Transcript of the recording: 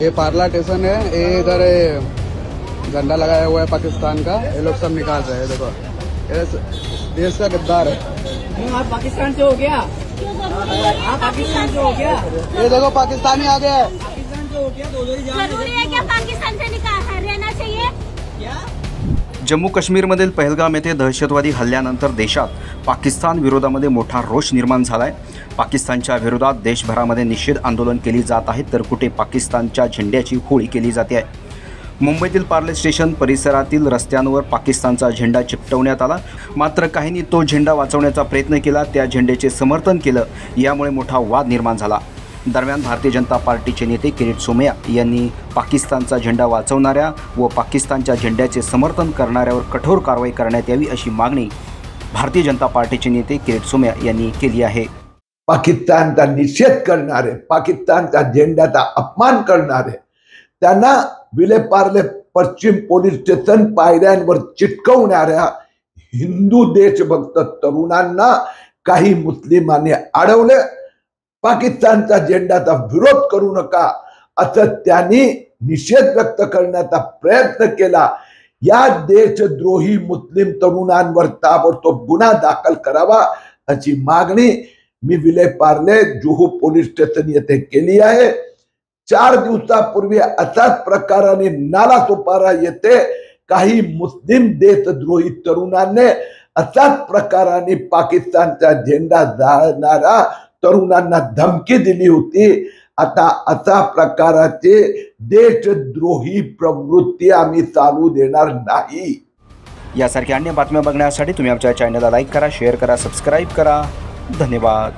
ये पार्ला स्टेशन है, ये इधर झंडा लगाया हुआ है पाकिस्तान का, ये लोग सब निकाल रहे हैं। देखो ये देश का गद्दार है। आप पाकिस्तान से हो गया, आप पाकिस्तान से हो गया, ये देखो पाकिस्तानी आ गया। पाकिस्तान से हो गया, जरूरी है क्या पाकिस्तान से निकाल रहना चाहिए क्या? जम्मू काश्मीरमधील पहलगाम येथे दहशतवादी हल्ल्यानंतर देशात पाकिस्तान विरोधामध्ये मोठा रोष निर्माण झालाय। पाकिस्तानच्या विरोधात देशभरामध्ये निषेध आंदोलन केली जात आहे, तर कुठे पाकिस्तानच्या झेंड्याची होळी केली जाते आहे। मुंबईतील पार्ले स्टेशन परिसरातील रस्त्यांवर पाकिस्तानचा झेंडा चिकटवण्यात आला, मात्र काहींनी तो झेंडा वाचवण्याचा प्रयत्न केला, त्या झेंड्याचे समर्थन केलं, यामुळे मोठा वाद निर्माण झाला। दरम्यान भारतीय जनता पार्टीचे नेते किरीट सोमय्या यांनी पाकिस्तानचा झेंडा वाचवणाऱ्या व पाकिस्तानच्या झेंड्याचे समर्थन करणाऱ्यावर कठोर कारवाई करण्यात यावी अशी मागणी भारतीय जनता पार्टीचे नेते किरीट सोमय्या यांनी केली आहे। पाकिस्तानचा निषेध करणारे, पाकिस्तानचा झेंड्याचा अपमान करणारे त्यांना विलेपार्ले पश्चिम पोलीस स्टेशन पायऱ्यांवर चिटकवणाऱ्या हिंदू देशभक्त तरुणांना काही मुस्लिमांनी अडवले। पाकिस्तानचा झेंड्याचा विरोध करू नका असं त्यांनी निषेध व्यक्त करण्याचा प्रयत्न केला। या देशद्रोही मुस्लिम तरुणांवर ताबडतोब गुन्हा दाखल करावा अशी मागणी मी विलेपार्ले जुहू पोलीस स्टेशन येथे केली आहे। 4 दिवसापूर्वी असाच प्रकाराने नालासोपारा येथे काही मुस्लिम देशद्रोही तरुणांनी असाच प्रकाराने पाकिस्तानचा झेंडा जाळणारा तरुणांना धमकी दिली होती। आता अशा प्रकाराचे देशद्रोही प्रवृत्ती आम्ही चालू देणार नाही। यासारख्या अन्य बातम्या बघण्यासाठी तुम्ही आमच्या चॅनलला लाईक करा, शेअर करा, सबस्क्राईब करा। धन्यवाद।